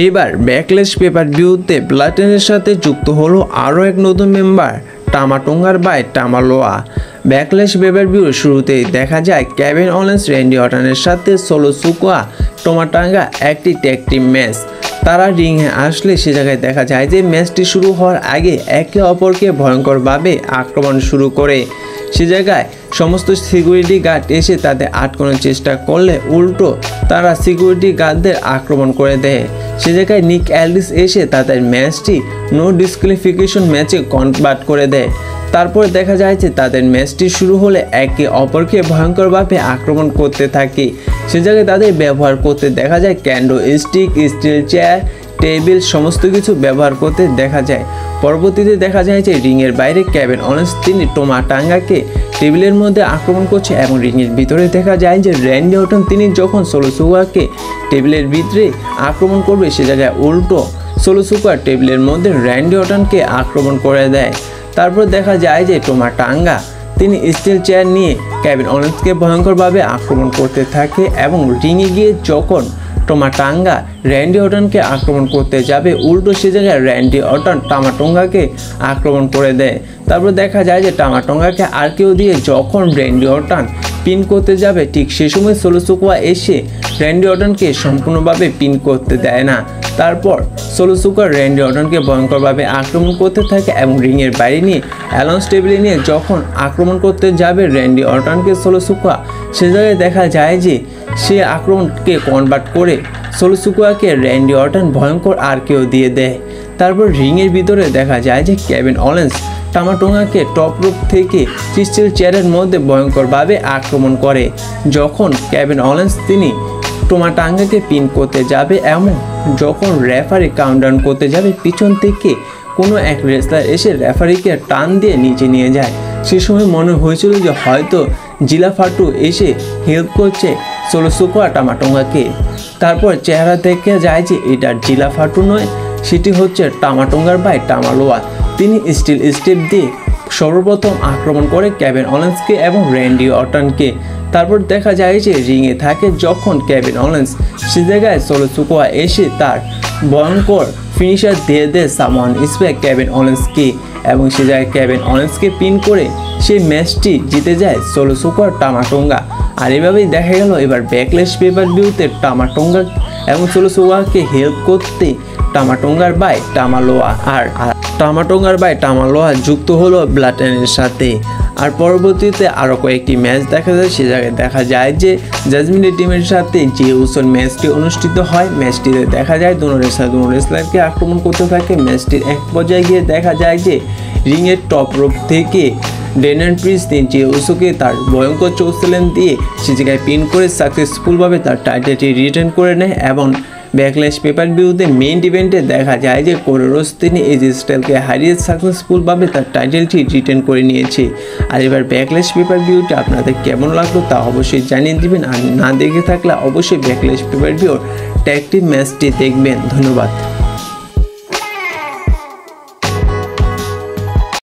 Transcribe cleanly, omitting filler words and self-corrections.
এবার ব্যাকলেশ পেপার ভিউতে ব্লাটেনের সাথে যুক্ত হলো আরও এক নতুন মেম্বার টামা টোঙ্গার বাই টামা লোয়া। ব্যাকলেশ পেপার ভিউর শুরুতেই দেখা যায় কেভিন ওলেন্স র্যান্ডি অর্টনের সাথে সোলো সুকোয়া টোমাটাঙ্গা একটি ট্যাগ টিম ম্যাচ। তারা রিংয়ে আসলে সে জায়গায় দেখা যায় যে ম্যাচটি শুরু হওয়ার আগে একে অপরকে ভয়ঙ্করভাবে আক্রমণ শুরু করে। সে জায়গায় সমস্ত সিকিউরিটি গার্ড এসে তাদের আটকানোর চেষ্টা করলে উল্টো তারা সিকিউরিটি গার্ডদের আক্রমণ করে দেয়। সে জায়গায় নিক অ্যালডিস এসে তাদের ম্যাচটি নো ডিসক্যালিফিকেশন ম্যাচে কনভার্ট করে দেয়। তারপর দেখা যায় যে তাদের ম্যাচটি শুরু হলে একে অপরকে ভয়ঙ্করভাবে আক্রমণ করতে থাকে। সে জায়গায় তাদের ব্যবহার করতে দেখা যায় ক্যান্ডো স্টিক, স্টিল চেয়ার, টেবিল সমস্ত কিছু ব্যবহার করতে দেখা যায়। পরবর্তীতে দেখা যায় যে রিংয়ের বাইরে কেভিন ওলেন্স তিনি টোমাটাঙ্গাকে টেবিলের মধ্যে আক্রমণ করছে এবং রিংয়ের ভিতরে দেখা যায় যে র্যান্ডি অর্টন তিনি যখন সোলো সুকোয়াকে টেবিলের ভিতরে আক্রমণ করবে সে জায়গায় উল্টো সোলো সুকোয়া টেবিলের মধ্যে র্যান্ডি অর্টনকে আক্রমণ করে দেয়। তারপর দেখা যায় যে টোমাটাঙ্গা তিনি স্টিল চেয়ার নিয়ে কেভিন ওলেন্সকে ভয়ঙ্করভাবে আক্রমণ করতে থাকে এবং রিংয়ে গিয়ে যখন টোমাটাঙ্গা র্যান্ডি অর্টনকে আক্রমণ করতে যাবে উল্টো সে জায়গায় র্যান্ডি অর্টন টামাটোঙ্গাকে আক্রমণ করে দেয়। তারপর দেখা যায় যে টামাটোঙ্গাকে আর কেউ দিয়ে যখন র্যান্ডি অর্টন পিন করতে যাবে ঠিক সে সময় সোলো সুকোয়া এসে র্যান্ডি অর্টনকে সম্পূর্ণভাবে পিন করতে দেয় না। তারপর সোলো সুকোয়া র্যান্ডি অর্টনকে ভয়ঙ্করভাবে আক্রমণ করতে থাকে এবং রিংয়ের বাইরে নিয়ে অ্যালাউন্স টেবিলে নিয়ে যখন আক্রমণ করতে যাবে র্যান্ডি অর্টনকে সোলো সুকোয়া সে জায়গায় দেখা যায় যে সে আক্রমণকে কনভার্ট করে সোলো সুকোয়াকে র্যান্ডি অর্টন ভয়ঙ্কর আর কেউ দিয়ে দেয়। তারপর রিংয়ের ভিতরে দেখা যায় যে কেভিন ওলেন্স টামাটোঙ্গাকে টপ রুপ থেকে ক্রিস্টাল চেয়ারের মধ্যে ভয়ঙ্করভাবে আক্রমণ করে। যখন কেভিন ওলেন্স তিনি টোমাটাঙ্গাকে পিন করতে যাবে এবং যখন রেফারি কাউন্টডাউন করতে যাবে পিছন থেকে কোনো এক রেসলার এসে রেফারিকে টান দিয়ে নিচে নিয়ে যায়। সে সময় মনে হয়েছিল যে হয়তো জিলা ফাটু এসে হেল্প করছে সোলো সুকোয়া টামাটোঙ্গাকে। তারপর চেহারা থেকে যায় যে এটা জিলা ফাটু নয়, সেটি হচ্ছে টামাটোঙ্গার বাই টামালোয়া। তিনি স্টিল স্টেপ দিয়ে সর্বপ্রথম আক্রমণ করে কেভিন ওলেন্সকে এবং র্যান্ডি অর্টনকে। তারপর দেখা যায় যে রিংয়ে থাকে যখন কেভিন ওলেন্স সে জায়গায় সোলো সুকোয়া এসে তার ভয়ঙ্কর ফিনিশার দিয়ে দেয় সামন স্প্যাক কেভিন ওলেন্সকে এবং সে জায়গায় কেভিন ওলেন্সকে পিন করে সেই ম্যাচটি জিতে যায় সোলো সুকোয়া টামাটোঙ্গা। আর এভাবেই দেখা গেল এবার ব্যাকলেশ পেপার ভিউতে টামাটোঙ্গা এবং সোলো সুকোয়াকে হেল্প করতে টামাটোঙ্গার বাই টামালোয়া আর টামাটোঙ্গার বাই টামালোয়া যুক্ত হলো ব্লাটেনের সাথে। আর পরবর্তীতে আরও কয়েকটি ম্যাচ দেখা যায়। সে জায়গায় দেখা যায় যে জাজমেন্ট টিমের সাথে যে উসন ম্যাচটি অনুষ্ঠিত হয় ম্যাচটিতে দেখা যায় দুনো রেসলারকে আক্রমণ করতে থাকে। ম্যাচটির এক পর্যায়ে গিয়ে দেখা যায় যে রিংয়ের টপ রোপ থেকে ডেনিয়াল প্রিন্স যে উসোকে তার ভয়ঙ্কর চৌসেলেন দিয়ে সে জায়গায় পিন করে সাকসেসফুলভাবে তার টাইটেলটি রিটার্ন করে নেয় এবং ব্যাকলেশ পেপার ভিউতে মেইন ইভেন্টে দেখা যায় যে কোডি রোডস তিনি এজি স্টাইলকে হারিয়ে সাকসেসফুলভাবে তার টাইটেলটি রিটার্ন করে নিয়েছে। আর এবার ব্যাকলেশ পেপার ভিউটা আপনাদের কেমন লাগলো তা অবশ্যই জানিয়ে দিবেন। আর না দেখে থাকলে অবশ্যই ব্যাকলেশ পেপার ভিউর ট্যাগ টিম ম্যাচটি দেখবেন। ধন্যবাদ।